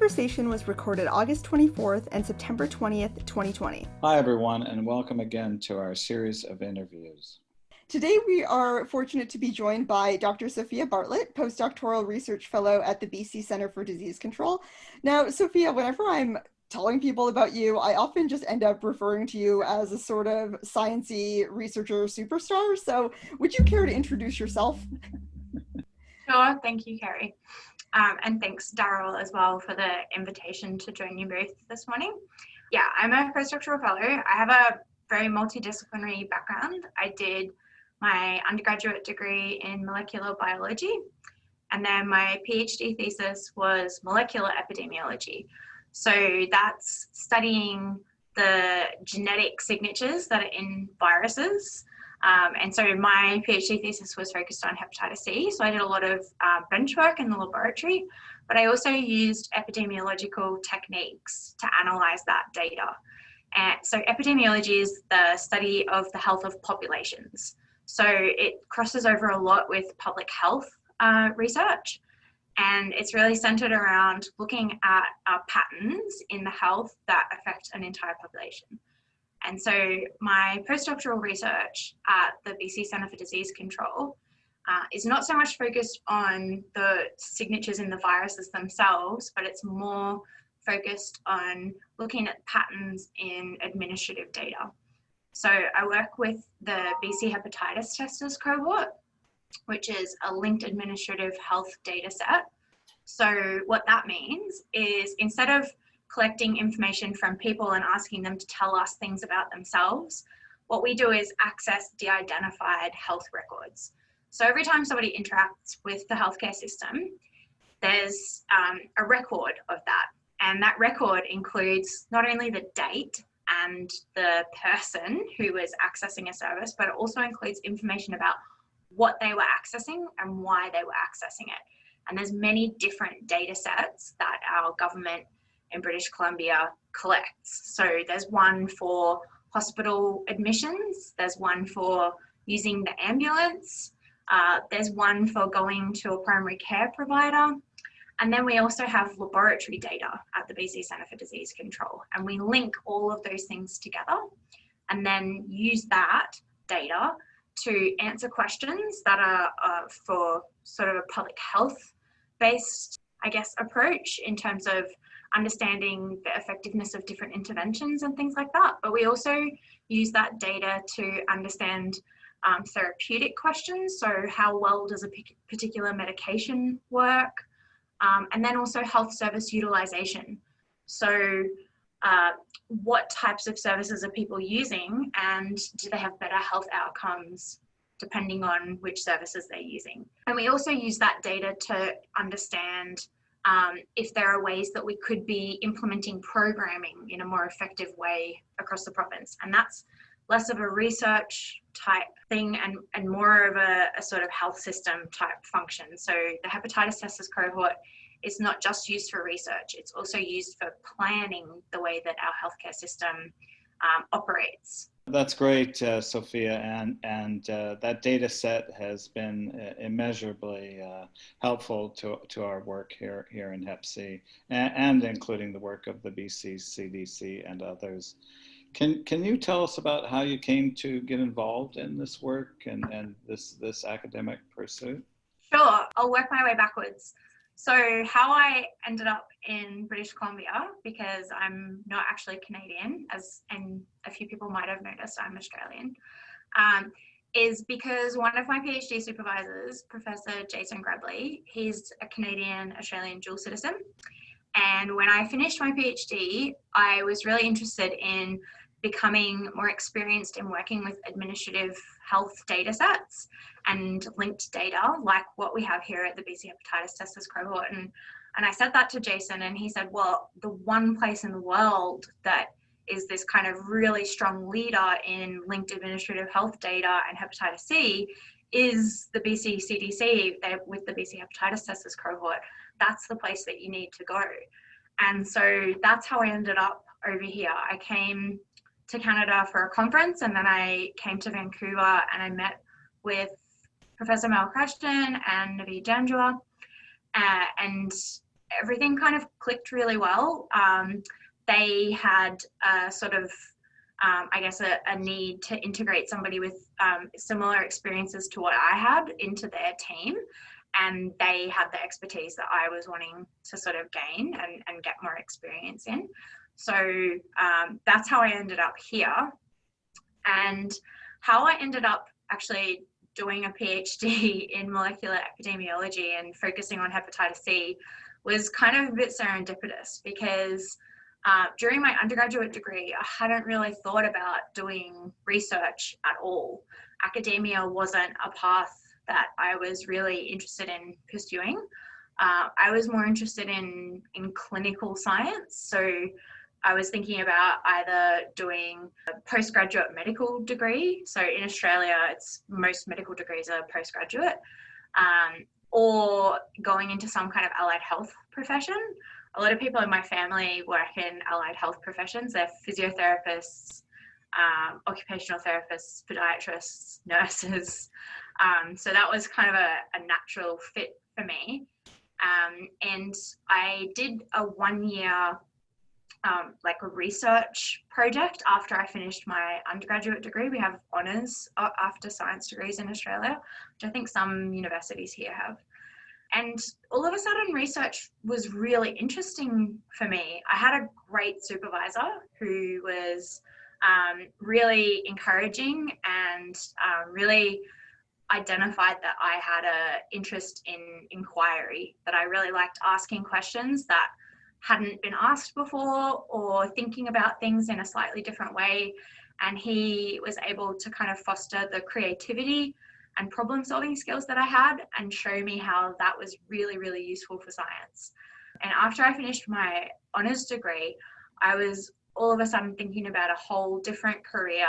conversation was recorded August 24th and September 20th, 2020. Hi, everyone, and welcome again to our series of interviews. Today, we are fortunate to be joined by Dr. Sofia Bartlett, postdoctoral research fellow at the BC Centre for Disease Control. Now, Sofia, whenever I'm telling people about you, I often just end up referring to you as a sort of sciencey researcher superstar. So would you care to introduce yourself? Sure, thank you, Carrie. And thanks, Daryl, as well, for the invitation to join you both this morning. Yeah, I'm a postdoctoral fellow. I have a very multidisciplinary background. I did my undergraduate degree in molecular biology, and then my PhD thesis was molecular epidemiology. So that's studying the genetic signatures that are in viruses. And so my PhD thesis was focused on hepatitis C. So I did a lot of bench work in the laboratory, but I also used epidemiological techniques to analyze that data. And so epidemiology is the study of the health of populations. So it crosses over a lot with public health research. And it's really centered around looking at patterns in the health that affect an entire population. And so my postdoctoral research at the BC Centre for Disease Control is not so much focused on the signatures in the viruses themselves, but it's more focused on looking at patterns in administrative data. So I work with the BC Hepatitis Testers Cohort, which is a linked administrative health data set. So what that means is instead of collecting information from people and asking them to tell us things about themselves, what we do is access de-identified health records. So every time somebody interacts with the healthcare system, there's a record of that. And that record includes not only the date and the person who was accessing a service, but it also includes information about what they were accessing and why they were accessing it. And there's many different data sets that our government in British Columbia collects. So there's one for hospital admissions, there's one for using the ambulance, there's one for going to a primary care provider, and then we also have laboratory data at the BC Centre for Disease Control. And we link all of those things together and then use that data to answer questions that are for sort of a public health based, I guess, approach in terms of understanding the effectiveness of different interventions and things like that. But we also use that data to understand therapeutic questions. So how well does a particular medication work? And then also health service utilization. So what types of services are people using, and do they have better health outcomes depending on which services they're using? And we also use that data to understand if there are ways that we could be implementing programming in a more effective way across the province. And that's less of a research type thing and more of a sort of health system type function. So the hepatitis testers cohort is not just used for research, it's also used for planning the way that our healthcare system operates. That's great, Sofia, and that data set has been immeasurably helpful to our work here in Hep C, and including the work of the BC CDC and others. Can you tell us about how you came to get involved in this work and this academic pursuit? Sure, I'll work my way backwards. So how I ended up in British Columbia, because I'm not actually Canadian, and a few people might have noticed I'm Australian, is because one of my PhD supervisors, Professor Jason Grabley, he's a Canadian-Australian dual citizen. And when I finished my PhD, I was really interested in becoming more experienced in working with administrative health data sets and linked data like what we have here at the BC Hepatitis Testers Cohort. And I said that to Jason, and he said, well, the one place in the world that is this kind of really strong leader in linked administrative health data and hepatitis C is the BC CDC with the BC Hepatitis Testers Cohort. That's the place that you need to go. And so that's how I ended up over here. I came to Canada for a conference, and then I came to Vancouver and I met with Professor Mel Christian and Naveed Janjua, and everything kind of clicked really well. They had sort of, I guess, a need to integrate somebody with similar experiences to what I had into their team. And they had the expertise that I was wanting to sort of gain and get more experience in. So that's how I ended up here. And how I ended up actually doing a PhD in molecular epidemiology and focusing on hepatitis C was kind of a bit serendipitous, because during my undergraduate degree, I hadn't really thought about doing research at all. Academia wasn't a path that I was really interested in pursuing. I was more interested in clinical science. So I was thinking about either doing a postgraduate medical degree. So in Australia, most medical degrees are postgraduate, or going into some kind of allied health profession. A lot of people in my family work in allied health professions. They're physiotherapists, occupational therapists, podiatrists, nurses. So that was kind of a natural fit for me. And I did a 1-year like a research project after I finished my undergraduate degree. We have honours after science degrees in Australia, which I think some universities here have. And all of a sudden, research was really interesting for me. I had a great supervisor who was really encouraging and really identified that I had an interest in inquiry, that I really liked asking questions that hadn't been asked before, or thinking about things in a slightly different way. And he was able to kind of foster the creativity and problem solving skills that I had and show me how that was really, really useful for science. And after I finished my honours degree, I was all of a sudden thinking about a whole different career,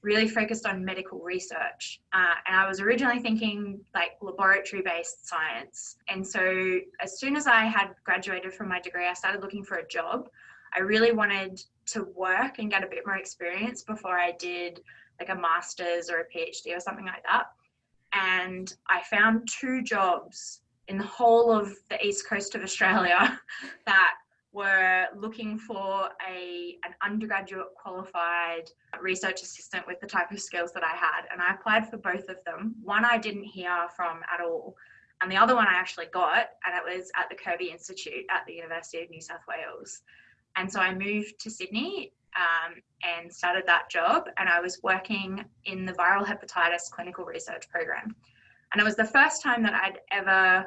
really focused on medical research. And I was originally thinking like laboratory-based science. And so as soon as I had graduated from my degree, I started looking for a job. I really wanted to work and get a bit more experience before I did like a master's or a PhD or something like that. And I found 2 jobs in the whole of the east coast of Australia that were looking for an undergraduate qualified research assistant with the type of skills that I had. And I applied for both of them. One I didn't hear from at all, and the other one I actually got, and it was at the Kirby Institute at the University of New South Wales. And so I moved to Sydney and started that job, and I was working in the viral hepatitis clinical research program. And it was the first time that I'd ever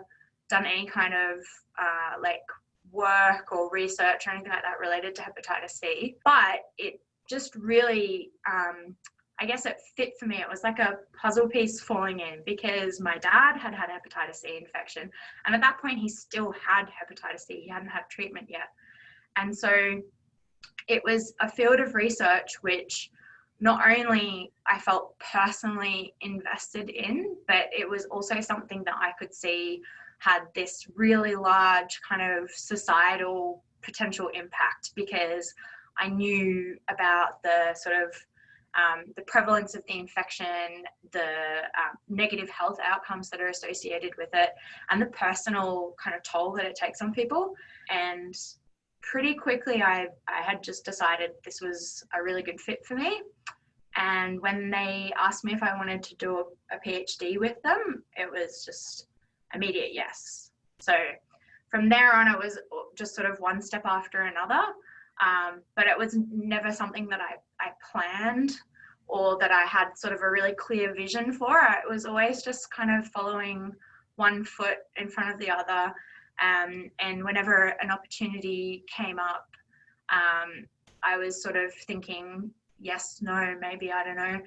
done any kind of like work or research or anything like that related to hepatitis C, but it just really, I guess it fit for me. It was like a puzzle piece falling in, because my dad had had hepatitis C infection, and at that point he still had hepatitis C. He hadn't had treatment yet. And so it was a field of research which not only I felt personally invested in, but it was also something that I could see had this really large kind of societal potential impact, because I knew about the sort of the prevalence of the infection, the negative health outcomes that are associated with it, and the personal kind of toll that it takes on people. And pretty quickly I had just decided this was a really good fit for me. And when they asked me if I wanted to do a PhD with them, it was just immediate yes. So from there on, it was just sort of one step after another, but it was never something that I planned or that I had sort of a really clear vision for. It was always just kind of following one foot in front of the other, and whenever an opportunity came up, I was sort of thinking yes, no, maybe, I don't know,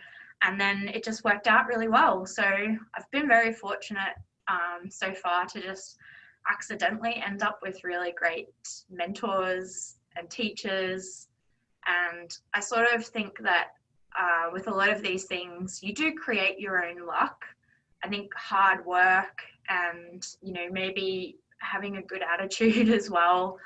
and then it just worked out really well. So I've been very fortunate so far to just accidentally end up with really great mentors and teachers. And I sort of think that with a lot of these things, you do create your own luck. I think hard work and, you know, maybe having a good attitude as well,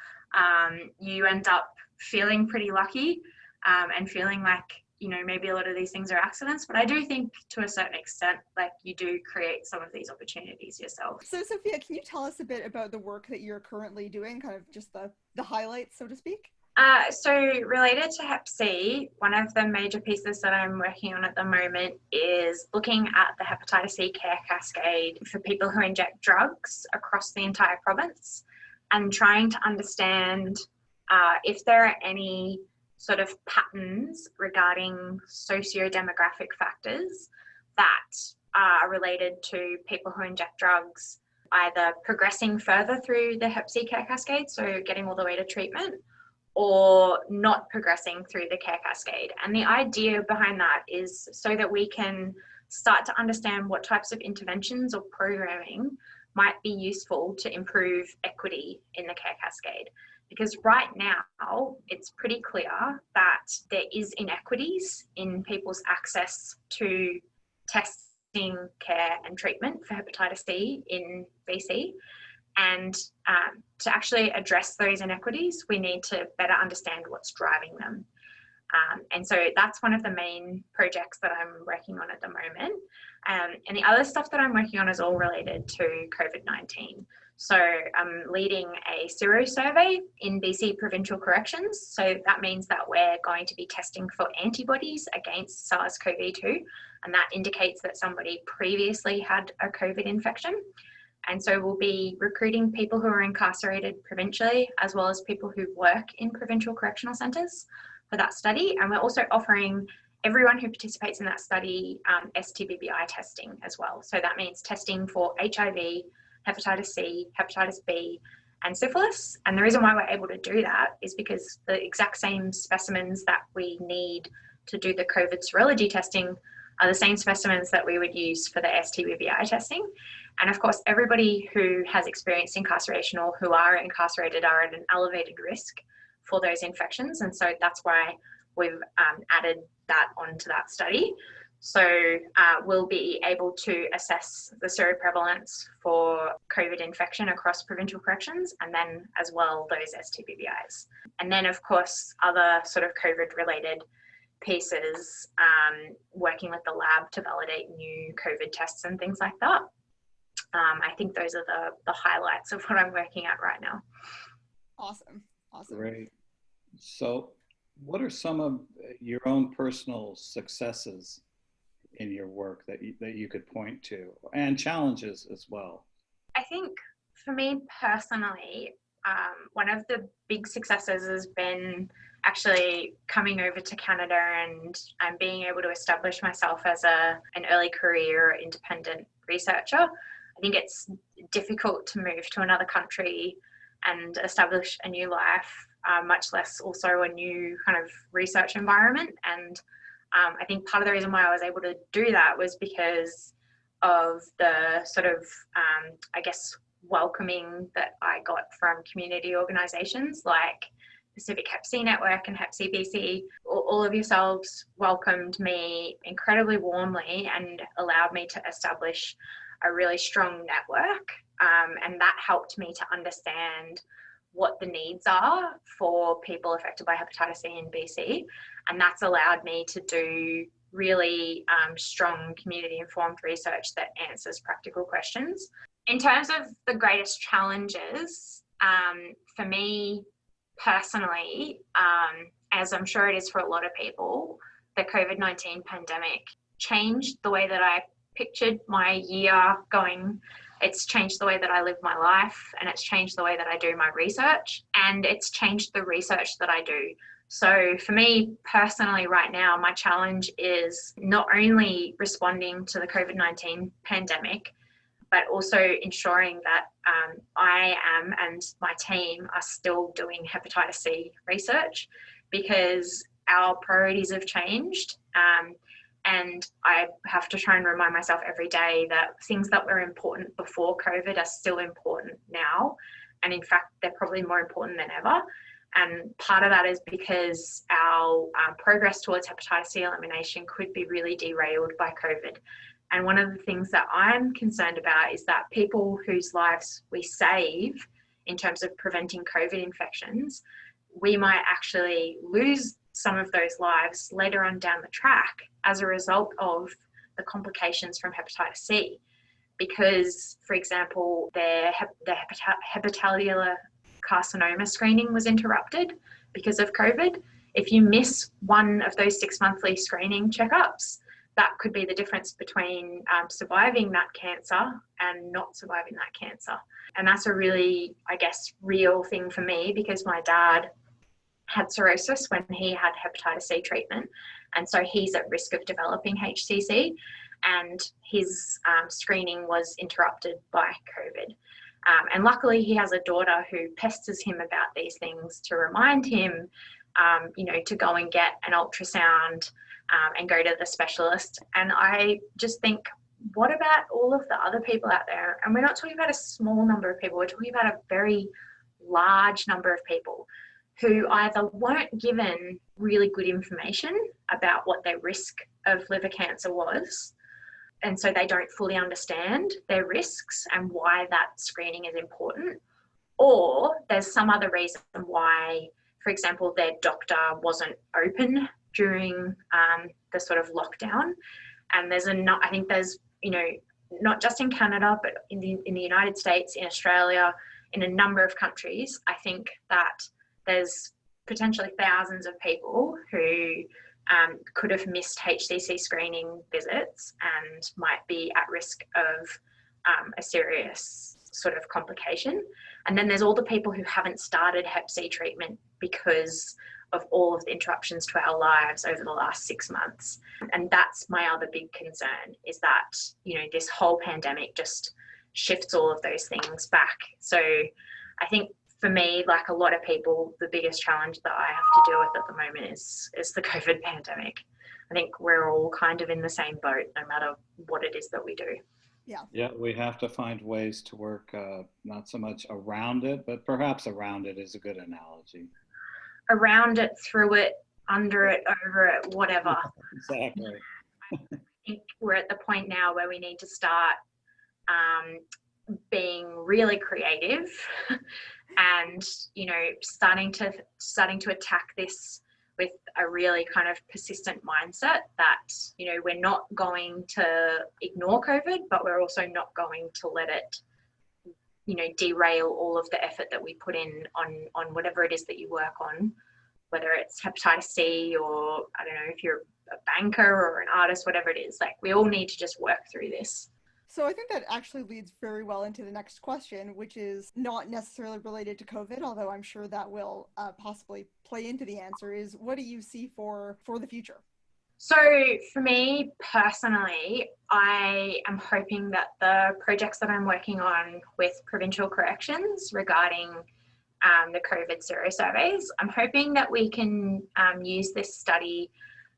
you end up feeling pretty lucky and feeling like maybe a lot of these things are accidents, but I do think to a certain extent, like, you do create some of these opportunities yourself. So Sophia, can you tell us a bit about the work that you're currently doing, kind of just the highlights, so to speak? So related to Hep C, one of the major pieces that I'm working on at the moment is looking at the hepatitis C care cascade for people who inject drugs across the entire province, and trying to understand if there are any sort of patterns regarding socio-demographic factors that are related to people who inject drugs, either progressing further through the Hep C care cascade, so getting all the way to treatment, or not progressing through the care cascade. And the idea behind that is so that we can start to understand what types of interventions or programming might be useful to improve equity in the care cascade. Because right now, it's pretty clear that there is inequities in people's access to testing, care and treatment for hepatitis C in BC. And to actually address those inequities, we need to better understand what's driving them. And so that's one of the main projects that I'm working on at the moment. And the other stuff that I'm working on is all related to COVID-19. So I'm leading a sero survey in BC provincial corrections. So that means that we're going to be testing for antibodies against SARS-CoV-2, and that indicates that somebody previously had a COVID infection. And so we'll be recruiting people who are incarcerated provincially, as well as people who work in provincial correctional centres for that study. And we're also offering everyone who participates in that study STBBI testing as well. So that means testing for HIV, hepatitis C, hepatitis B, and syphilis. And the reason why we're able to do that is because the exact same specimens that we need to do the COVID serology testing are the same specimens that we would use for the STBBI testing. And of course, everybody who has experienced incarceration or who are incarcerated are at an elevated risk for those infections. And so that's why we've added that onto that study. So we'll be able to assess the seroprevalence for COVID infection across provincial corrections, and then as well those STBBIs. And then of course, other sort of COVID related pieces, working with the lab to validate new COVID tests and things like that. I think those are the highlights of what I'm working at right now. Awesome. Great. So what are some of your own personal successes in your work that you could point to, and challenges as well? I think for me personally, one of the big successes has been actually coming over to Canada and being able to establish myself as an early career independent researcher. I think it's difficult to move to another country and establish a new life, much less also a new kind of research environment. And I think part of the reason why I was able to do that was because of the sort of, I guess, welcoming that I got from community organisations like Pacific Hep C Network and Hep C BC. All of yourselves welcomed me incredibly warmly and allowed me to establish a really strong network, and that helped me to understand what the needs are for people affected by hepatitis C in BC, and that's allowed me to do really strong community-informed research that answers practical questions. In terms of the greatest challenges, for me personally, as I'm sure it is for a lot of people, the COVID-19 pandemic changed the way that I pictured my year going. It's changed the way that I live my life, and it's changed the way that I do my research, and it's changed the research that I do. So for me personally right now, my challenge is not only responding to the COVID-19 pandemic, but also ensuring that I am and my team are still doing hepatitis C research, because our priorities have changed. And I have to try and remind myself every day that things that were important before COVID are still important now. And in fact, they're probably more important than ever. And part of that is because our progress towards hepatitis C elimination could be really derailed by COVID. And one of the things that I'm concerned about is that people whose lives we save in terms of preventing COVID infections, we might actually lose some of those lives later on down the track as a result of the complications from hepatitis C. Because, for example, their hepatocellular carcinoma screening was interrupted because of COVID. If you miss one of those 6 monthly screening checkups, that could be the difference between surviving that cancer and not surviving that cancer. And that's a really, I guess, real thing for me, because my dad had cirrhosis when he had hepatitis C treatment. And so he's at risk of developing HCC, and his screening was interrupted by COVID. And luckily he has a daughter who pesters him about these things to remind him, to go and get an ultrasound and go to the specialist. And I just think, what about all of the other people out there? And we're not talking about a small number of people, we're talking about a very large number of people who either weren't given really good information about what their risk of liver cancer was, and so they don't fully understand their risks and why that screening is important, or there's some other reason why, for example, their doctor wasn't open during the sort of lockdown. And I think there's, not just in Canada, but in the United States, in Australia, in a number of countries, I think that there's potentially thousands of people who could have missed HCC screening visits and might be at risk of a serious sort of complication. And then there's all the people who haven't started Hep C treatment because of all of the interruptions to our lives over the last 6 months. And that's my other big concern, is that, this whole pandemic just shifts all of those things back. So I think for me, like a lot of people, the biggest challenge that I have to deal with at the moment is the COVID pandemic. I think we're all kind of in the same boat, no matter what it is that we do. Yeah, we have to find ways to work not so much around it, but perhaps around it is a good analogy. Around it, through it, under it, over it, whatever. Exactly. I think we're at the point now where we need to start being really creative and, starting to attack this with a really kind of persistent mindset that, we're not going to ignore COVID, but we're also not going to let it, derail all of the effort that we put in on whatever it is that you work on, whether it's hepatitis C, or I don't know, if you're a banker or an artist, whatever it is. Like, we all need to just work through this. So I think that actually leads very well into the next question, which is not necessarily related to COVID, although I'm sure that will possibly play into the answer, is what do you see for the future? So for me personally, I am hoping that the projects that I'm working on with provincial corrections regarding the COVID serosurveys, I'm hoping that we can use this study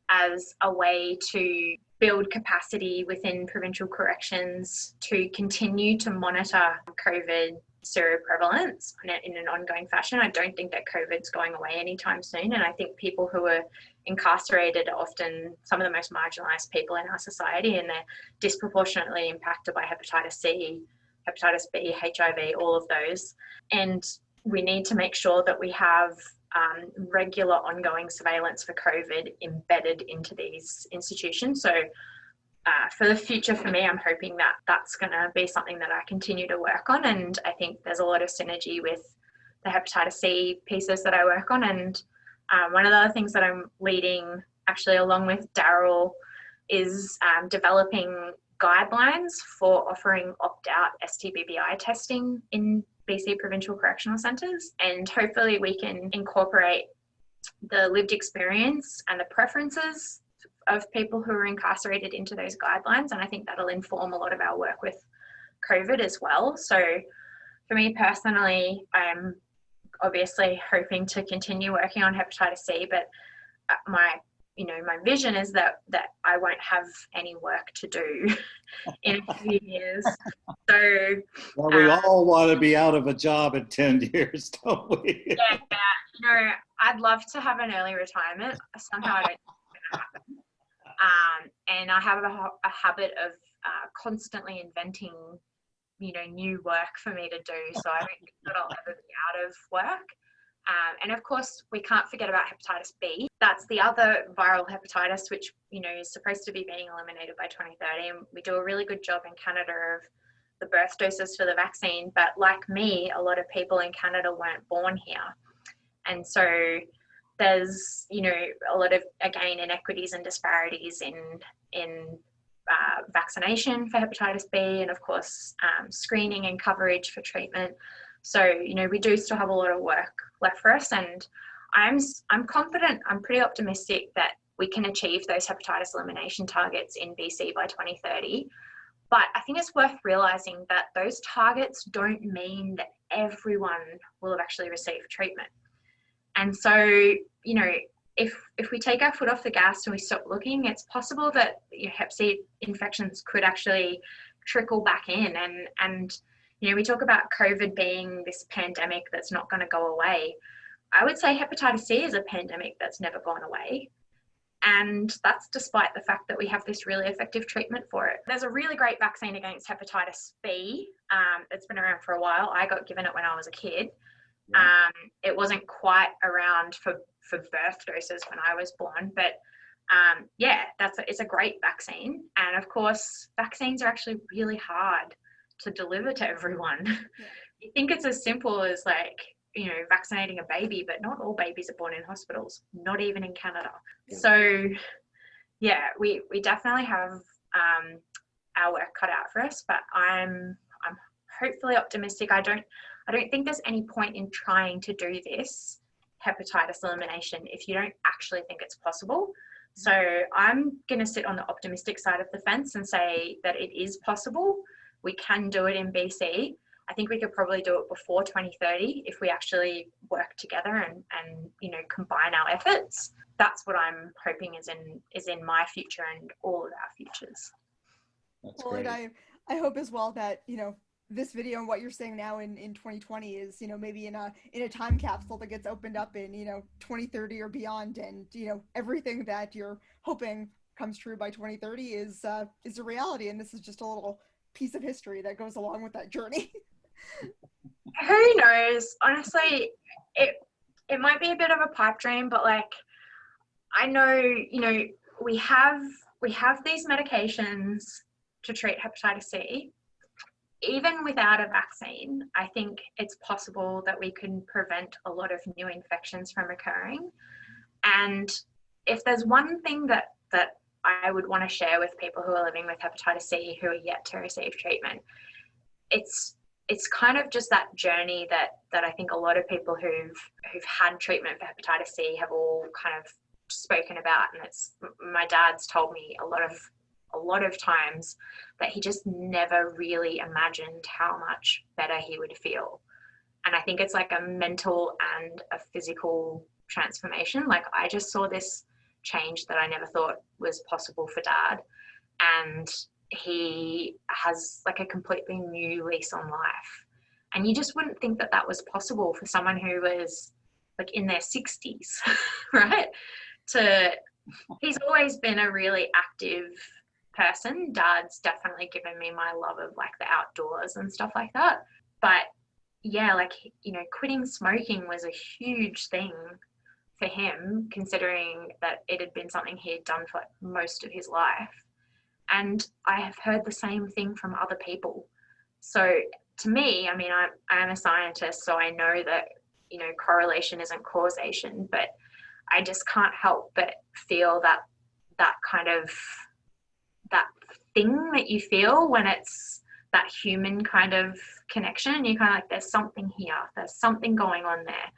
as a way to build capacity within provincial corrections to continue to monitor COVID seroprevalence in an ongoing fashion. I don't think that COVID's going away anytime soon, and I think people who are incarcerated are often some of the most marginalised people in our society, and they're disproportionately impacted by hepatitis C, hepatitis B, HIV, all of those. And we need to make sure that we have regular ongoing surveillance for COVID embedded into these institutions. So for the future, for me, I'm hoping that that's going to be something that I continue to work on. And I think there's a lot of synergy with the hepatitis C pieces that I work on. And one of the other things that I'm leading, actually along with Daryl, is developing guidelines for offering opt-out STBBI testing in BC provincial correctional centres, and hopefully we can incorporate the lived experience and the preferences of people who are incarcerated into those guidelines, and I think that'll inform a lot of our work with COVID as well. So for me personally, I'm obviously hoping to continue working on hepatitis C, but my vision is that I won't have any work to do in a few years. So well, we all want to be out of a job in 10 years, don't we? Yeah, I'd love to have an early retirement. Somehow I don't think it's going to happen. And I have a habit of constantly inventing, new work for me to do. So I don't think that I'll ever be out of work. And of course, we can't forget about hepatitis B. That's the other viral hepatitis, which, you know, is supposed to be being eliminated by 2030. And we do a really good job in Canada of the birth doses for the vaccine. But like me, a lot of people in Canada weren't born here. And so there's, you know, a lot of, again, inequities and disparities in vaccination for hepatitis B, and of course, screening and coverage for treatment. So, you know, we do still have a lot of work left for us, and I'm confident, I'm pretty optimistic that we can achieve those hepatitis elimination targets in BC by 2030. But I think it's worth realising that those targets don't mean that everyone will have actually received treatment. And so, you know, if we take our foot off the gas and we stop looking, it's possible that hep C infections could actually trickle back in. And you know, we talk about COVID being this pandemic that's not going to go away. I would say hepatitis C is a pandemic that's never gone away. And that's despite the fact that we have this really effective treatment for it. There's a really great vaccine against hepatitis B that's been around for a while. I got given it when I was a kid. It wasn't quite around for birth doses when I was born, but yeah, it's a great vaccine. And of course, vaccines are actually really hard to deliver to everyone. Yeah. You think it's as simple as, like, you know, vaccinating a baby, but not all babies are born in hospitals, not even in Canada. Yeah. So yeah, we definitely have our work cut out for us, but I'm hopefully optimistic. I don't think there's any point in trying to do this hepatitis elimination if you don't actually think it's possible. So I'm going to sit on the optimistic side of the fence and say that it is possible. We can do it in BC. I think we could probably do it before 2030 if we actually work together and you know, combine our efforts. That's what I'm hoping is in my future and all of our futures. That's well, great. And I hope as well that, you know, this video and what you're saying now in 2020 is, you know, maybe in a time capsule that gets opened up in, you know, 2030 or beyond, and, you know, everything that you're hoping comes true by 2030 is a reality, and this is just a little piece of history that goes along with that journey. Who knows? Honestly, it might be a bit of a pipe dream, but, like, I know, you know, we have these medications to treat hepatitis C. Even without a vaccine, I think it's possible that we can prevent a lot of new infections from occurring. And if there's one thing that I would want to share with people who are living with hepatitis C who are yet to receive treatment, it's kind of just that journey that I think a lot of people who've had treatment for hepatitis C have all kind of spoken about. And it's, my dad's told me a lot of times that he just never really imagined how much better he would feel. And I think it's like a mental and a physical transformation. Like, I just saw this change that I never thought was possible for Dad, and he has like a completely new lease on life. And you just wouldn't think that that was possible for someone who was like in their 60s, right? He's always been a really active person. Dad's definitely given me my love of like the outdoors and stuff like that. But yeah, like, you know, quitting smoking was a huge thing for him, considering that it had been something he had done for most of his life. And I have heard the same thing from other people. So to me, I mean, I am a scientist, so I know that, you know, correlation isn't causation, but I just can't help but feel that kind of, that thing that you feel when it's that human kind of connection. You're kind of like, there's something here, there's something going on there.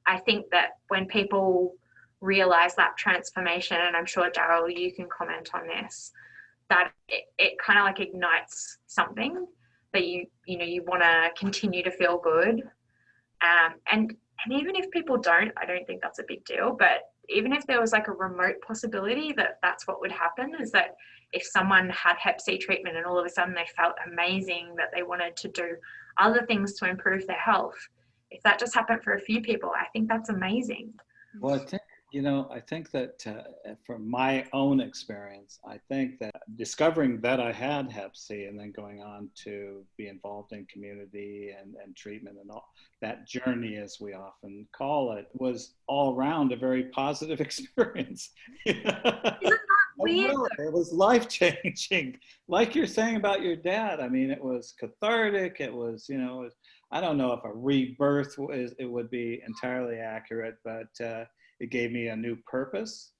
I think that when people realize that transformation, and I'm sure Daryl, you can comment on this, that it kind of like ignites something that you want to continue to feel good. And even if people don't, I don't think that's a big deal, but even if there was like a remote possibility that that's what would happen, is that if someone had hep C treatment and all of a sudden they felt amazing, that they wanted to do other things to improve their health, if that just happened for a few people, I think that's amazing. Well, I think You know, I think that from my own experience, I think that discovering that I had Hep C and then going on to be involved in community and treatment and all that journey, as we often call it, was all around a very positive experience. Isn't that weird? It was life-changing. Like you're saying about your dad, I mean, it was cathartic. It was, you know, I don't know if a rebirth it would be entirely accurate, but it gave me a new purpose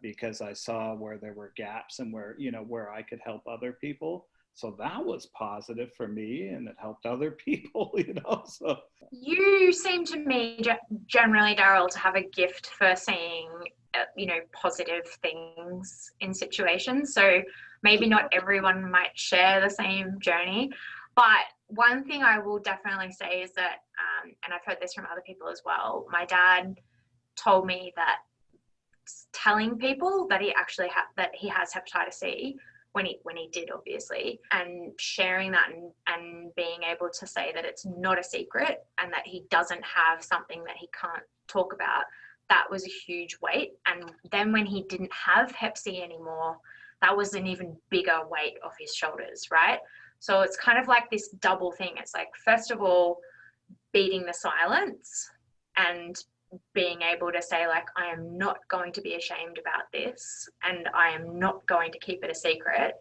because I saw where there were gaps and where, you know, where I could help other people. So that was positive for me, and it helped other people, you know. So you seem to me generally, Daryl, to have a gift for seeing, you know, positive things in situations. So maybe not everyone might share the same journey, but one thing I will definitely say is that, and I've heard this from other people as well, my dad told me that telling people that he actually that he has hepatitis C when he did, obviously, and sharing that and being able to say that it's not a secret and that he doesn't have something that he can't talk about, that was a huge weight. And then when he didn't have Hep C anymore, that was an even bigger weight off his shoulders, right? So it's kind of like this double thing. It's like, first of all, beating the silence and being able to say, like, I am not going to be ashamed about this and I am not going to keep it a secret,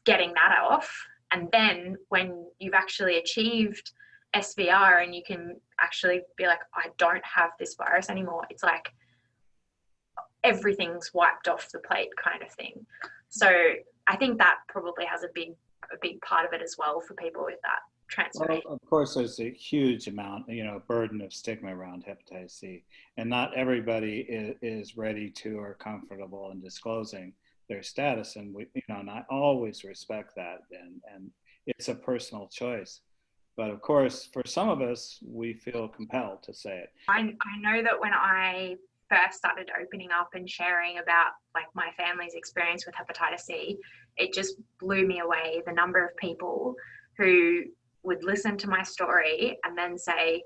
getting that off. And then when you've actually achieved SVR and you can actually be like, I don't have this virus anymore, it's like everything's wiped off the plate kind of thing. So I think that probably has a big part of it as well for people with that transformation. Well, of course, there's a huge amount, you know, burden of stigma around hepatitis C, and not everybody is ready to or comfortable in disclosing their status, and we, you know, and I always respect that, and it's a personal choice. But of course, for some of us, we feel compelled to say it. I know that when I first started opening up and sharing about like my family's experience with hepatitis C, it just blew me away, the number of people who would listen to my story and then say,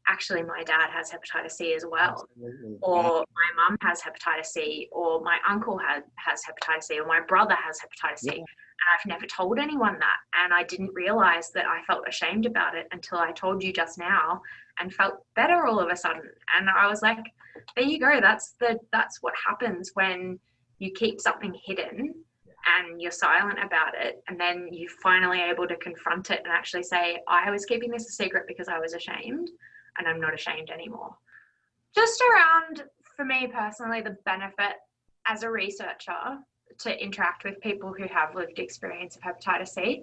actually, my dad has hepatitis C as well. Absolutely. Or my mum has hepatitis C, or my uncle has hepatitis C, or my brother has hepatitis C. Yeah. And I've never told anyone that. And I didn't realize that I felt ashamed about it until I told you just now and felt better all of a sudden. And I was like, there you go. That's what happens when you keep something hidden and you're silent about it, and then you're finally able to confront it and actually say, I was keeping this a secret because I was ashamed, and I'm not ashamed anymore. Just around, for me personally, the benefit as a researcher to interact with people who have lived experience of hepatitis C,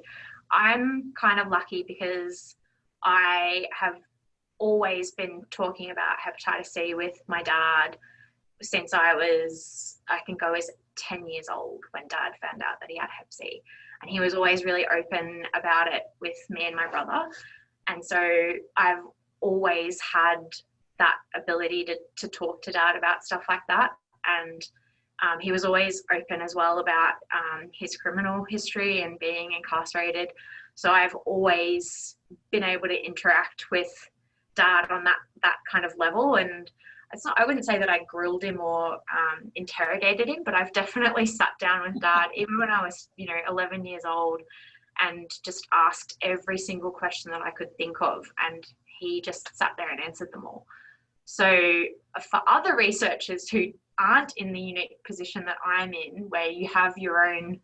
I'm kind of lucky because I have always been talking about hepatitis C with my dad since I think I was 10 years old when Dad found out that he had Hep C, and he was always really open about it with me and my brother. And so I've always had that ability to talk to Dad about stuff like that. And he was always open as well about his criminal history and being incarcerated. So I've always been able to interact with Dad on that kind of level. And I wouldn't say that I grilled him or interrogated him, but I've definitely sat down with Dad, even when I was, 11 years old, and just asked every single question that I could think of. And he just sat there and answered them all. So for other researchers who aren't in the unique position that I'm in, where you have your own,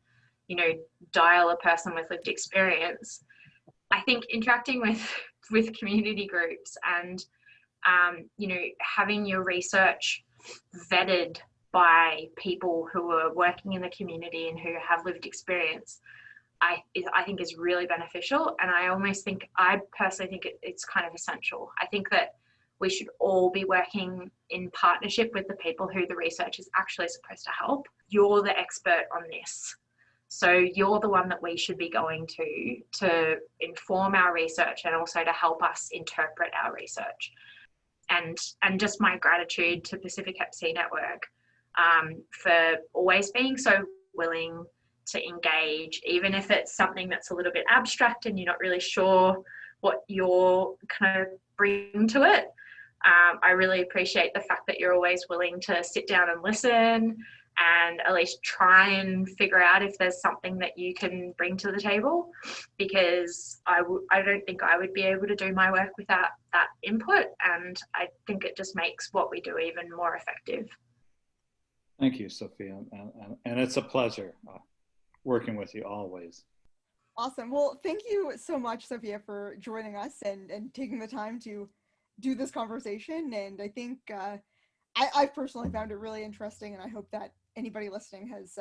dial a person with lived experience, I think interacting with community groups and having your research vetted by people who are working in the community and who have lived experience, I think is really beneficial. And I personally think it's kind of essential. I think that we should all be working in partnership with the people who the research is actually supposed to help. You're the expert on this. So you're the one that we should be going to inform our research and also to help us interpret our research. And just my gratitude to Pacific Hep C Network for always being so willing to engage, even if it's something that's a little bit abstract and you're not really sure what you're kind of bring to it. I really appreciate the fact that you're always willing to sit down and listen and at least try and figure out if there's something that you can bring to the table, because I don't think I would be able to do my work without that input, and I think it just makes what we do even more effective. Thank you, Sophia, and it's a pleasure working with you always. Awesome. Well, thank you so much, Sophia, for joining us and taking the time to do this conversation. And I think I've personally found it really interesting, and I hope that anybody listening has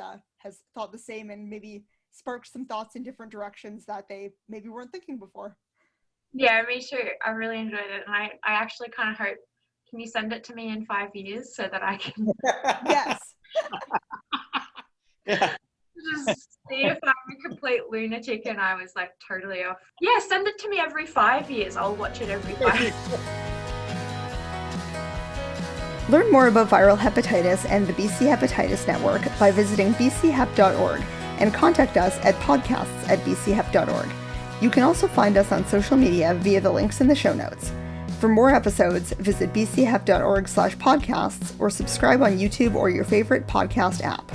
thought the same and maybe sparked some thoughts in different directions that they maybe weren't thinking before. Yeah, me too. I really enjoyed it, and I actually kind of hope, can you send it to me in 5 years so that I can Yes. Yeah. just see if I'm a complete lunatic and I was like totally off. Yeah, send it to me every 5 years. I'll watch it every 5 years. Learn more about viral hepatitis and the BC Hepatitis Network by visiting bchep.org and contact us at podcasts@bchep.org. You can also find us on social media via the links in the show notes. For more episodes, visit bchep.org/podcasts or subscribe on YouTube or your favorite podcast app.